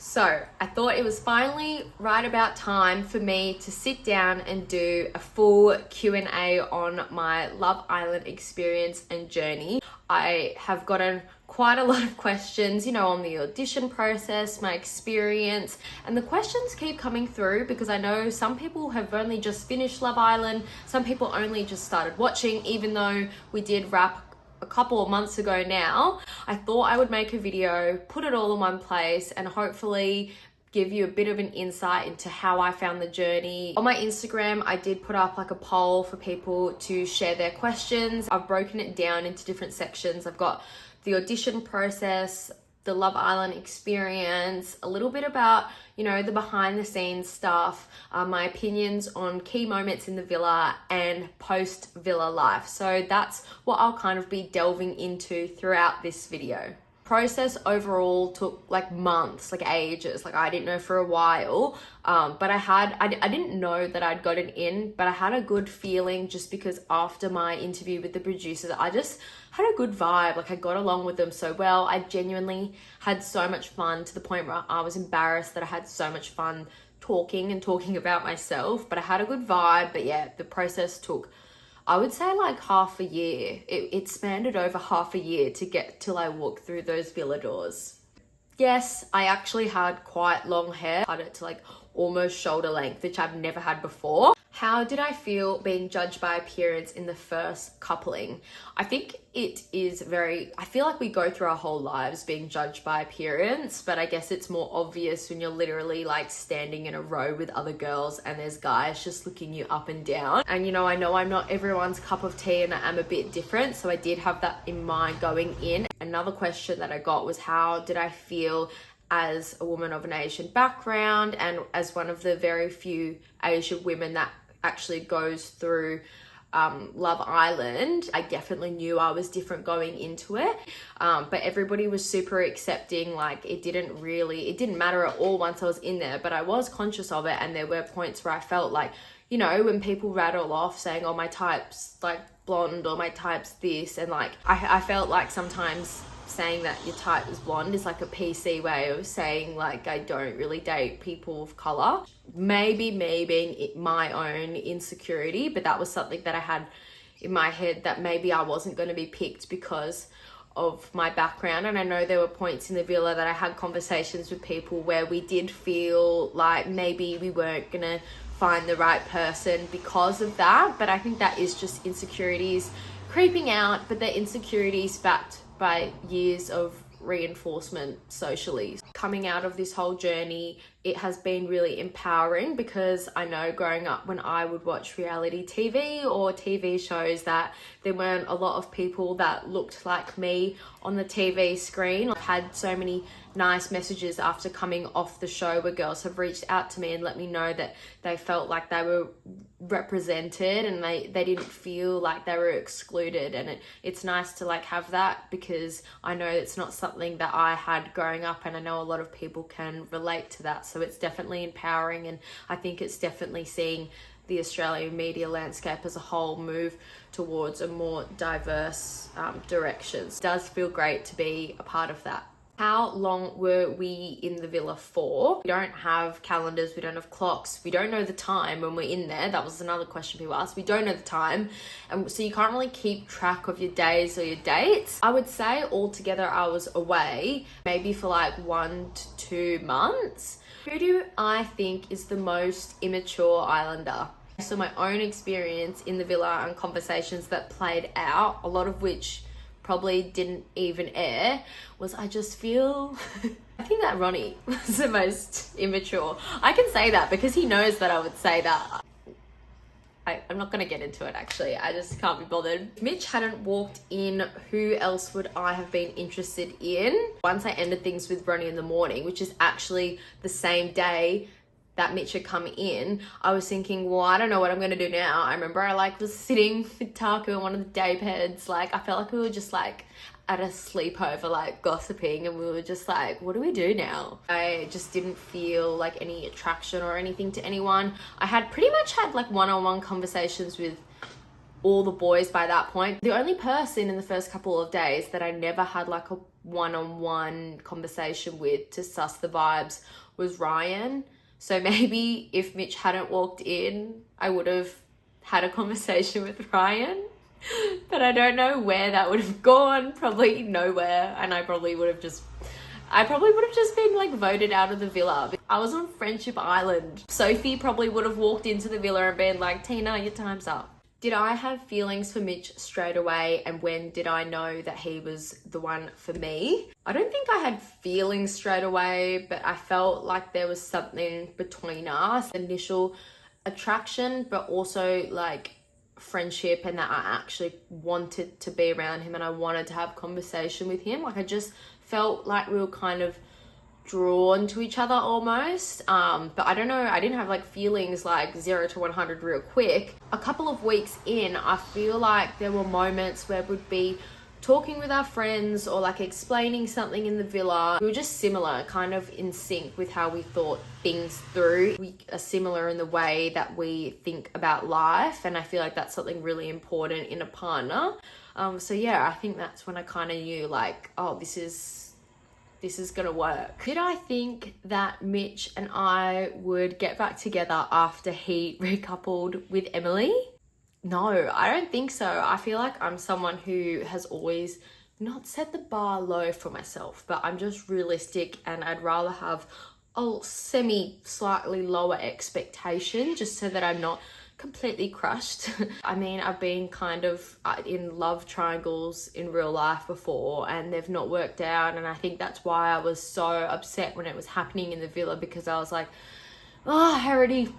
So I thought it was finally right about time for me to sit down and do a full Q&A on my Love Island experience and journey. I have gotten quite a lot of questions, on the audition process, my experience, and the questions keep coming through because I know some people have only just finished Love Island, some people only just started watching, even though we did wrap a couple of months ago now. I thought I would make a video, put it all in one place, and hopefully give you a bit of an insight into how I found the journey. On my Instagram, I did put up like a poll for people to share their questions. I've broken it down into different sections. I've got the audition process, the Love Island experience, a little bit about, the behind the scenes stuff, my opinions on key moments in the villa and post villa life. So that's what I'll kind of be delving into throughout this video. Process overall took like months, like ages. Like I didn't know for a while, but I didn't know that I'd gotten in, but I had a good feeling just because after my interview with the producers, I just had a good vibe. Like I got along with them so well. I genuinely had so much fun to the point where I was embarrassed that I had so much fun talking about myself, but I had a good vibe. But yeah, the process took, I would say, like half a year. It spanned over half a year to get till I walked through those villa doors. Yes, I actually had quite long hair. I had it to like almost shoulder length, which I've never had before. How did I feel being judged by appearance in the first coupling? I think I feel like we go through our whole lives being judged by appearance, but I guess it's more obvious when you're literally like standing in a row with other girls and there's guys just looking you up and down. And I know I'm not everyone's cup of tea and I am a bit different, so I did have that in mind going in. Another question that I got was, how did I feel as a woman of an Asian background and as one of the very few Asian women that actually goes through Love Island? I definitely knew I was different going into it, but everybody was super accepting. Like it didn't matter at all once I was in there, but I was conscious of it, and there were points where I felt like, when people rattle off saying, oh, my type's like blonde or my type's this, and like I felt like sometimes saying that your type is blonde is like a PC way of saying like I don't really date people of color. Maybe me being my own insecurity, but that was something that I had in my head, that maybe I wasn't going to be picked because of my background. And I know there were points in the villa that I had conversations with people where we did feel like maybe we weren't going to find the right person because of that. But I think that is just insecurities creeping out, but they're insecurities backed by years of reinforcement socially. Coming out of this whole journey, it has been really empowering, because I know growing up when I would watch reality TV or TV shows that there weren't a lot of people that looked like me on the TV screen. I've had so many nice messages after coming off the show where girls have reached out to me and let me know that they felt like they were represented and they didn't feel like they were excluded. And it's nice to like have that, because I know it's not something that I had growing up, and I know a lot of people can relate to that. So it's definitely empowering, and I think it's definitely seeing the Australian media landscape as a whole move towards a more diverse direction. It does feel great to be a part of that. How long were we in the villa for? We don't have calendars, we don't have clocks, we don't know the time when we're in there. That was another question people asked. We don't know the time, and so you can't really keep track of your days or your dates. I would say altogether I was away maybe for like 1 to 2 months. Who do I think is the most immature islander? So my own experience in the villa and conversations that played out, a lot of which probably didn't even air, was I just feel I think that Ronnie was the most immature. I can say that because he knows that I would say that. I'm not gonna get into it actually, I just can't be bothered. If Mitch hadn't walked in, who else would I have been interested in? Once I ended things with Ronnie in the morning, which is actually the same day that Mitch had come in, I was thinking, well, I don't know what I'm gonna do now. I remember I was sitting with Taku in one of the day beds. I felt like we were just at a sleepover, gossiping, and we were just what do we do now? I just didn't feel like any attraction or anything to anyone. I had pretty much had one-on-one conversations with all the boys by that point. The only person in the first couple of days that I never had like a one-on-one conversation with to suss the vibes was Ryan. So maybe if Mitch hadn't walked in, I would have had a conversation with Ryan. But I don't know where that would have gone. Probably nowhere. And I probably would have just been like voted out of the villa. I was on Friendship Island. Sophie probably would have walked into the villa and been like, Tina, your time's up. Did I have feelings for Mitch straight away, and when did I know that he was the one for me? I don't think I had feelings straight away, but I felt like there was something between us. Initial attraction, but also like friendship, and that I actually wanted to be around him and I wanted to have conversation with him. Like I just felt like we were kind of drawn to each other almost, but I don't know, I didn't have like feelings like 0 to 100 real quick. A couple of weeks in, I feel like there were moments where we'd be talking with our friends or like explaining something in the villa. We were just similar, kind of in sync with how we thought things through. We are similar in the way that we think about life, and I feel like that's something really important in a partner. So yeah, I think that's when I kind of knew like, oh, this is gonna work. Did I think that Mitch and I would get back together after he recoupled with Emily? No, I don't think so. I feel like I'm someone who has always not set the bar low for myself, but I'm just realistic, and I'd rather have a slightly lower expectation just so that I'm not completely crushed. I mean, I've been kind of in love triangles in real life before and they've not worked out, and I think that's why I was so upset when it was happening in the villa, because I was like, oh, I already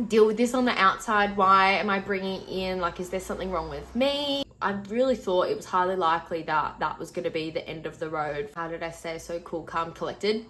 deal with this on the outside. Why am I bringing in, like, is there something wrong with me? I really thought it was highly likely that that was going to be the end of the road. How did I stay so cool, calm, collected?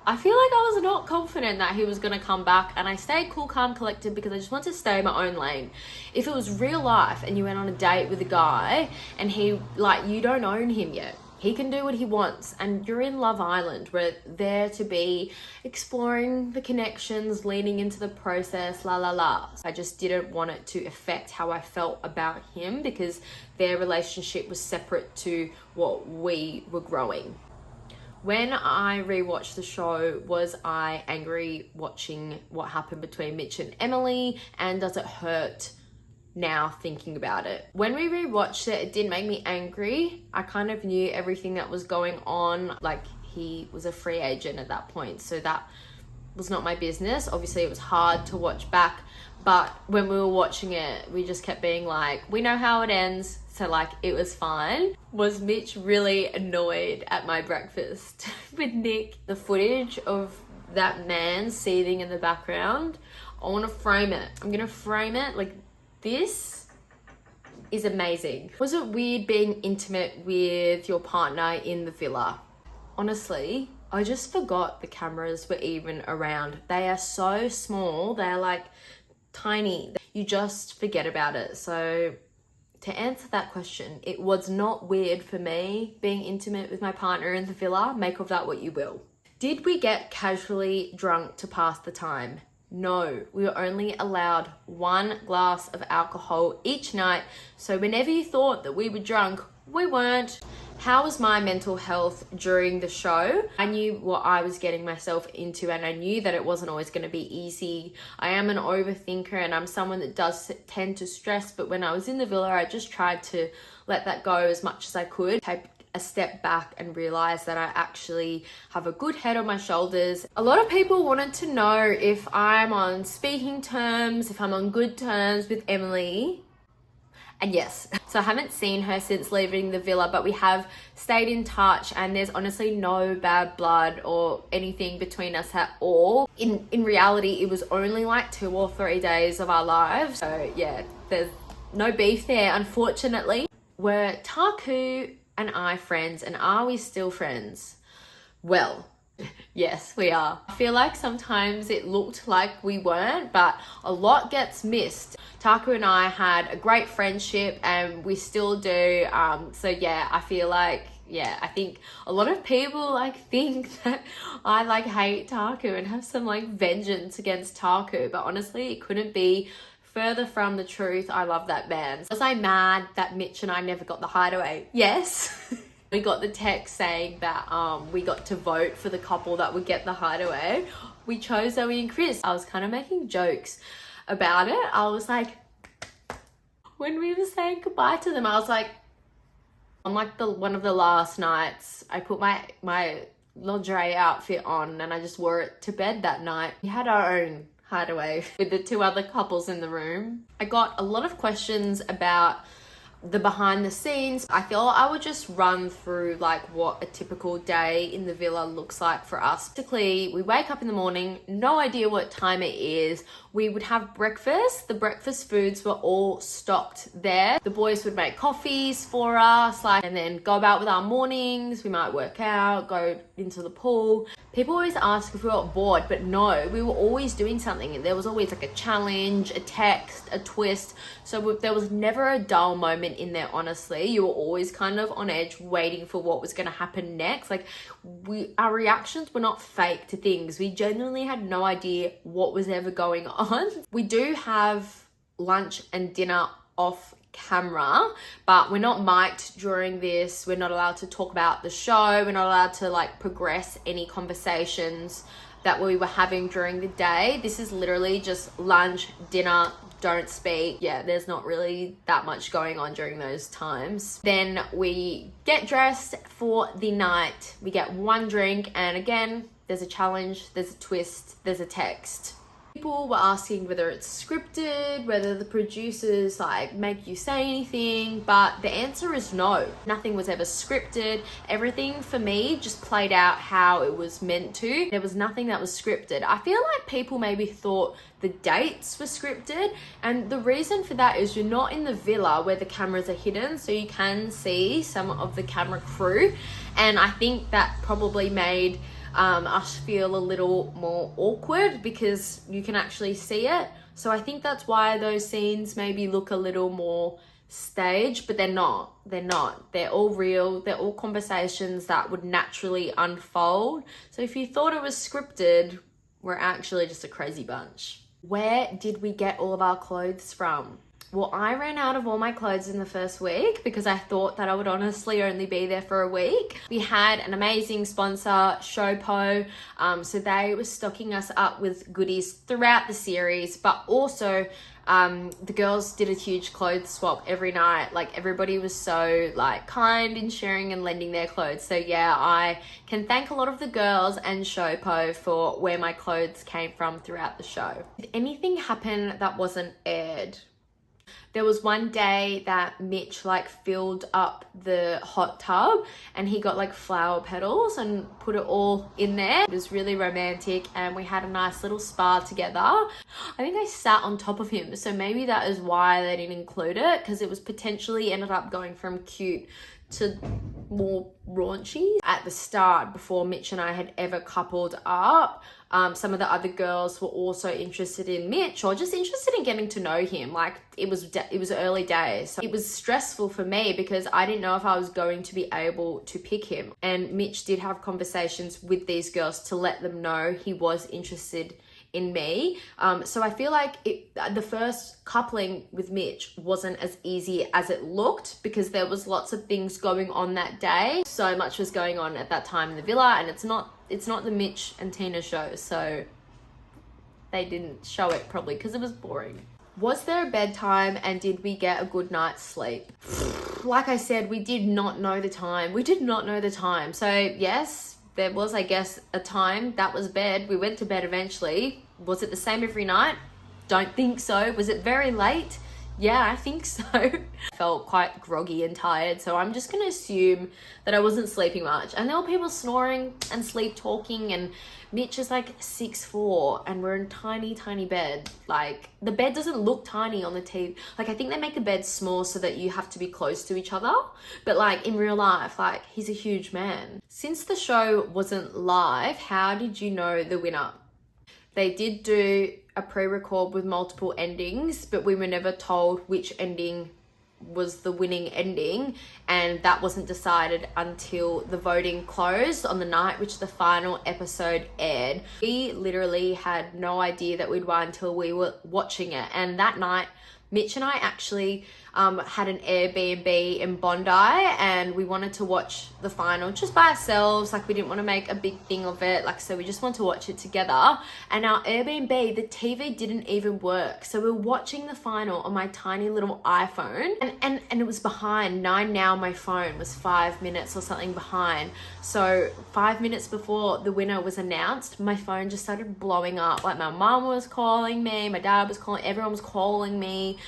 I feel like I was not confident that he was going to come back, and I stayed cool, calm, collected because I just wanted to stay in my own lane. If it was real life and you went on a date with a guy and he, like, you don't own him yet, he can do what he wants, and you're in Love Island, we're there to be exploring the connections, leaning into the process, la la la. I just didn't want it to affect how I felt about him, because their relationship was separate to what we were growing. When I rewatched the show, was I angry watching what happened between Mitch and Emily, and does it hurt now thinking about it? When we rewatched it, it didn't make me angry. I kind of knew everything that was going on. Like, he was a free agent at that point, so that was not my business. Obviously, it was hard to watch back, but when we were watching it, we just kept being like, we know how it ends. So like, it was fine. Was Mitch really annoyed at my breakfast with Nick? The footage of that man seething in the background, I want to frame it. I'm going to frame it like this is amazing. Was it weird being intimate with your partner in the villa? Honestly, I just forgot the cameras were even around. They are so small. They're like tiny. You just forget about it. So to answer that question, it was not weird for me being intimate with my partner in the villa. Make of that what you will. Did we get casually drunk to pass the time? No, we were only allowed 1 glass of alcohol each night. So whenever you thought that we were drunk, we weren't. How was my mental health during the show? I knew what I was getting myself into, and I knew that it wasn't always going to be easy. I am an overthinker, and I'm someone that does tend to stress, but when I was in the villa, I just tried to let that go as much as I could. Take a step back and realize that I actually have a good head on my shoulders. A lot of people wanted to know if I'm on speaking terms, if I'm on good terms with Emily. And yes, so I haven't seen her since leaving the villa, but we have stayed in touch, and there's honestly no bad blood or anything between us at all. In reality, it was only like 2 or 3 days of our lives. So yeah, there's no beef there, unfortunately. Were Taku and I friends, and are we still friends? Well, yes, we are. I feel like sometimes it looked like we weren't, but a lot gets missed. Taku and I had a great friendship, and we still do. So yeah, I feel like, yeah, I think a lot of people like think that I like hate Taku and have some like vengeance against Taku, but honestly, it couldn't be further from the truth. I love that band. Was I mad that Mitch and I never got the Hideaway? Yes. We got the text saying that we got to vote for the couple that would get the Hideaway. We chose Zoe and Chris. I was kind of making jokes about it. I was like, when we were saying goodbye to them, I was like, on like one of the last nights, I put my lingerie outfit on and I just wore it to bed that night. We had our own Hideaway with the two other couples in the room. I got a lot of questions about the behind the scenes. I thought I would just run through like what a typical day in the villa looks like for us. Basically, we wake up in the morning, no idea what time it is. We would have breakfast. The breakfast foods were all stocked there. The boys would make coffees for us, and then go about with our mornings. We might work out, go into the pool. People always ask if we got bored, but no, we were always doing something. There was always like a challenge, a text, a twist. So there was never a dull moment in there, honestly. You were always kind of on edge waiting for what was going to happen next. Like our reactions were not fake to things. We genuinely had no idea what was ever going on. We do have lunch and dinner off camera, but we're not mic'd during this. We're not allowed to talk about the show. We're not allowed to like progress any conversations that we were having during the day. This is literally just lunch, dinner, don't speak. Yeah, there's not really that much going on during those times. Then we get dressed for the night. We get one drink, and again, there's a challenge, there's a twist, there's a text. People were asking whether it's scripted, whether the producers like make you say anything, but the answer is no. Nothing was ever scripted. Everything for me just played out how it was meant to. There was nothing that was scripted. I feel like people maybe thought the dates were scripted, and the reason for that is you're not in the villa where the cameras are hidden, so you can see some of the camera crew, and I think that probably made us feel a little more awkward because you can actually see it. So I think that's why those scenes maybe look a little more staged, but they're not. They're all real. They're all conversations that would naturally unfold. So if you thought it was scripted, we're actually just a crazy bunch. Where did we get all of our clothes from? Well, I ran out of all my clothes in the first week because I thought that I would honestly only be there for a week. We had an amazing sponsor, Showpo, so they were stocking us up with goodies throughout the series, but also the girls did a huge clothes swap every night. Like everybody was so like kind in sharing and lending their clothes. So yeah, I can thank a lot of the girls and Showpo for where my clothes came from throughout the show. Did anything happen that wasn't aired? There was one day that Mitch like filled up the hot tub and he got like flower petals and put it all in there. It was really romantic and we had a nice little spa together. I think I sat on top of him, so maybe that is why they didn't include it, because it was potentially ended up going from cute to more raunchy. At the start, before Mitch and I had ever coupled up, some of the other girls were also interested in Mitch or just interested in getting to know him. Like it was early days. So it was stressful for me because I didn't know if I was going to be able to pick him. And Mitch did have conversations with these girls to let them know he was interested in me. So I feel like the first coupling with Mitch wasn't as easy as it looked because there was lots of things going on that day. So much was going on at that time in the villa, and it's not the Mitch and Tina show, so they didn't show it probably because it was boring. Was there a bedtime and did we get a good night's sleep? Like I said, we did not know the time. So yes, there was, I guess, a time that was bed. We went to bed eventually. Was it the same every night? Don't think so. Was it very late? Yeah, I think so. I felt quite groggy and tired, so I'm just gonna assume that I wasn't sleeping much. And there were people snoring and sleep talking, and Mitch is like 6'4", and we're in tiny bed. Like the bed doesn't look tiny on the TV. Like I think they make the bed small so that you have to be close to each other. But like in real life, like he's a huge man. Since the show wasn't live, how did you know the winner? They did do a pre-record with multiple endings, but we were never told which ending was the winning ending, and that wasn't decided until the voting closed on the night which the final episode aired. We literally had no idea that we'd won until we were watching it, and that night Mitch and I actually had an Airbnb in Bondi, and we wanted to watch the final just by ourselves. Like, we didn't want to make a big thing of it. Like, so we just wanted to watch it together. And our Airbnb, the TV didn't even work. So we were watching the final on my tiny little iPhone, and it was behind 9 now. My phone was 5 minutes or something behind. So 5 minutes before the winner was announced, my phone just started blowing up. Like, my mom was calling me, my dad was calling, everyone was calling me.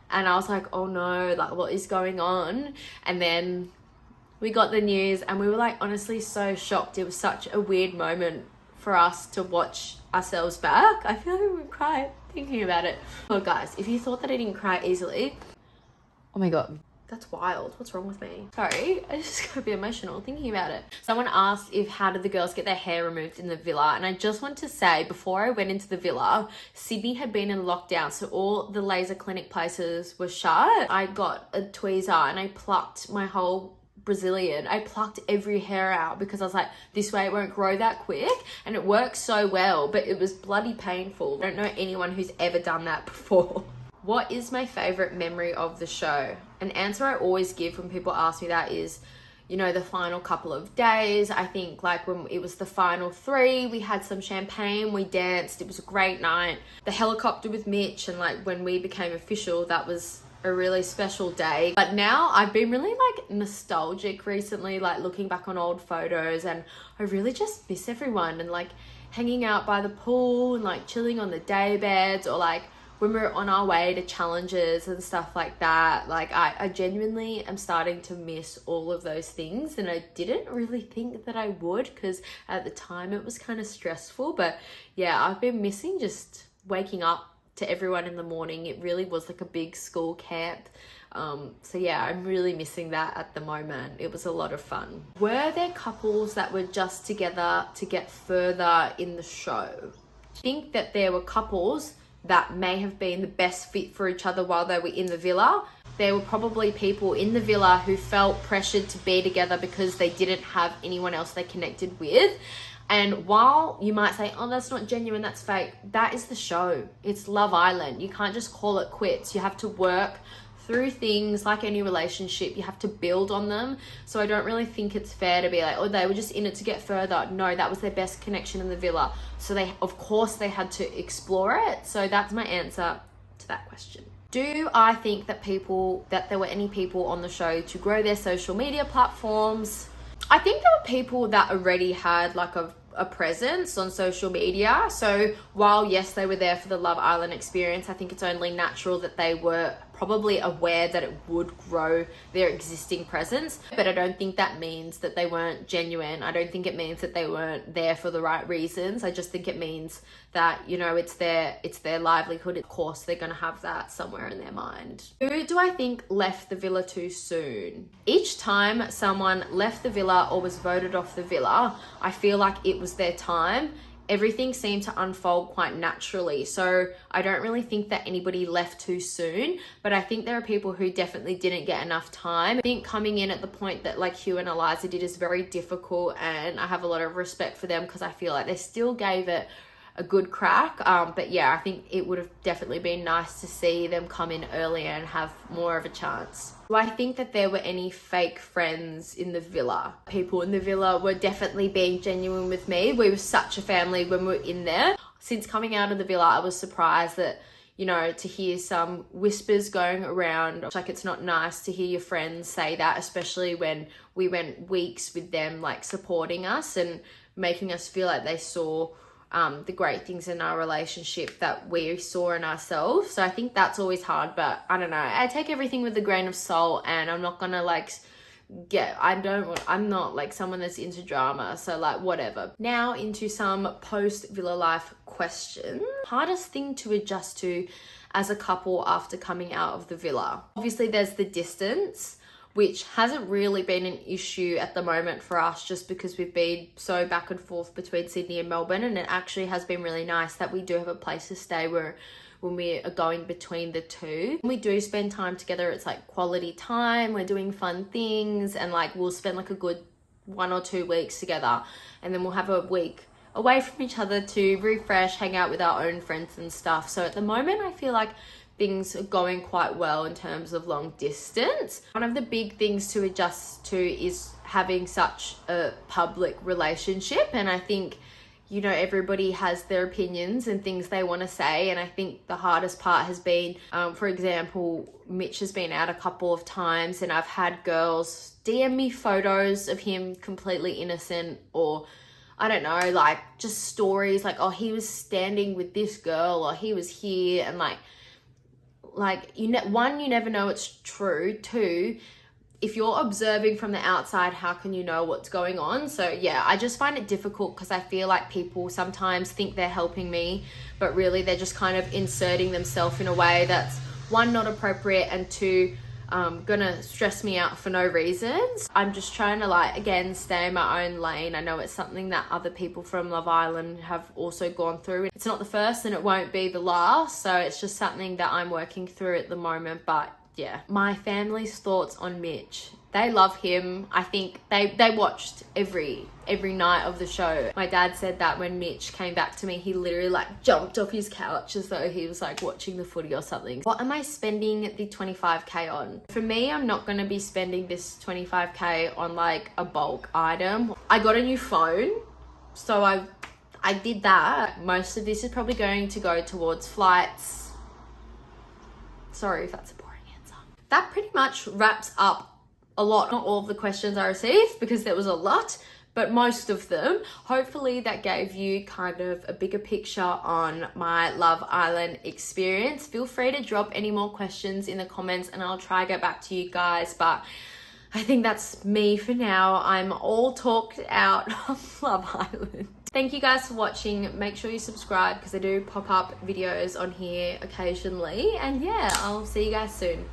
And I was like, oh no, like, what is going on? And then we got the news, and we were like, honestly, so shocked. It was such a weird moment for us to watch ourselves back. I feel like we would cry thinking about it. Well, guys, if you thought that I didn't cry easily, oh my God, that's wild. What's wrong with me? Sorry, I just got a bit emotional thinking about it. Someone asked how did the girls get their hair removed in the villa, and I just want to say, before I went into the villa, Sydney had been in lockdown, so all the laser clinic places were shut. I got a tweezer and I plucked my whole Brazilian. I plucked every hair out because I was like, this way it won't grow that quick, and it works so well, but it was bloody painful. I don't know anyone who's ever done that before. What is my favorite memory of the show? An answer I always give when people ask me that is, you know, the final couple of days. I think like when it was the final 3, we had some champagne, we danced, it was a great night. The helicopter with Mitch, and like when we became official, that was a really special day. But now I've been really like nostalgic recently, like looking back on old photos, and I really just miss everyone, and like hanging out by the pool and like chilling on the day beds, or like when we're on our way to challenges and stuff like that. Like I genuinely am starting to miss all of those things, and I didn't really think that I would, because at the time it was kind of stressful. But yeah, I've been missing just waking up to everyone in the morning. It really was like a big school camp. So yeah, I'm really missing that at the moment. It was a lot of fun. Were there couples that were just together to get further in the show? I think that there were couples that may have been the best fit for each other while they were in the villa. There were probably people in the villa who felt pressured to be together because they didn't have anyone else they connected with. And while you might say, oh, that's not genuine, that's fake, that is the show. It's Love Island. You can't just call it quits. You have to work through things. Like any relationship, you have to build on them. So I don't really think it's fair to be like, oh, they were just in it to get further. No, that was their best connection in the villa, so they, of course, they had to explore it. So that's my answer to that question. Do I think that there were any people on the show to grow their social media platforms? I think there were people that already had like a presence on social media. So while yes, they were there for the Love Island experience, I think it's only natural that they were probably aware that it would grow their existing presence. But I don't think that means that they weren't genuine. I don't think it means that they weren't there for the right reasons. I just think it means that, you know, it's their livelihood. Of course, they're going to have that somewhere in their mind. Who do I think left the villa too soon? Each time someone left the villa or was voted off the villa, I feel like it was their time. Everything seemed to unfold quite naturally. So I don't really think that anybody left too soon, but I think there are people who definitely didn't get enough time. I think coming in at the point that like Hugh and Eliza did is very difficult, and I have a lot of respect for them because I feel like they still gave it a good crack. But yeah, I think it would have definitely been nice to see them come in earlier and have more of a chance. Do I think that there were any fake friends in the villa? People in the villa were definitely being genuine with me. We were such a family when we were in there. Since coming out of the villa, I was surprised that, you know, to hear some whispers going around. Like, it's not nice to hear your friends say that, especially when we went weeks with them, like supporting us and making us feel like they saw the great things in our relationship that we saw in ourselves. So I think that's always hard, but I don't know. I take everything with a grain of salt, and I'm not gonna like I'm not like someone that's into drama, so like whatever. Now into some post villa life questions. Hardest thing to adjust to as a couple after coming out of the villa. Obviously there's the distance, which hasn't really been an issue at the moment for us, just because we've been so back and forth between Sydney and Melbourne, and it actually has been really nice that we do have a place to stay where when we are going between the two. When we do spend time together, it's like quality time, we're doing fun things, and like we'll spend like a good 1 or 2 weeks together, and then we'll have a week away from each other to refresh, hang out with our own friends and stuff. So at the moment, I feel like things are going quite well in terms of long distance. One of the big things to adjust to is having such a public relationship, and I think, you know, everybody has their opinions and things they want to say, and I think the hardest part has been, for example, Mitch has been out a couple of times and I've had girls DM me photos of him completely innocent, or I don't know, like just stories like, oh, he was standing with this girl, or he was here, and like you never know it's true. 2, if you're observing from the outside, how can you know what's going on? So yeah, I just find it difficult because I feel like people sometimes think they're helping me, but really they're just kind of inserting themselves in a way that's 1, not appropriate, and 2, gonna stress me out for no reasons. I'm just trying to, like, again, stay in my own lane. I know it's something that other people from Love Island have also gone through. It's not the first and it won't be the last, so it's just something that I'm working through at the moment. But yeah, my family's thoughts on Mitch. They love him. I think they watched every night of the show. My dad said that when Mitch came back to me, he literally like jumped off his couch as though he was like watching the footy or something. What am I spending the 25k on? For me, I'm not going to be spending this 25k on like a bulk item. I got a new phone, so I did that. Most of this is probably going to go towards flights. Sorry if that's a boring answer. That pretty much wraps up a lot, not all of the questions I received because there was a lot, but most of them. Hopefully that gave you kind of a bigger picture on my Love Island experience. Feel free to drop any more questions in the comments and I'll try to get back to you guys, but I think that's me for now. I'm all talked out of Love Island. Thank you guys for watching. Make sure you subscribe because I do pop up videos on here occasionally, and yeah, I'll see you guys soon.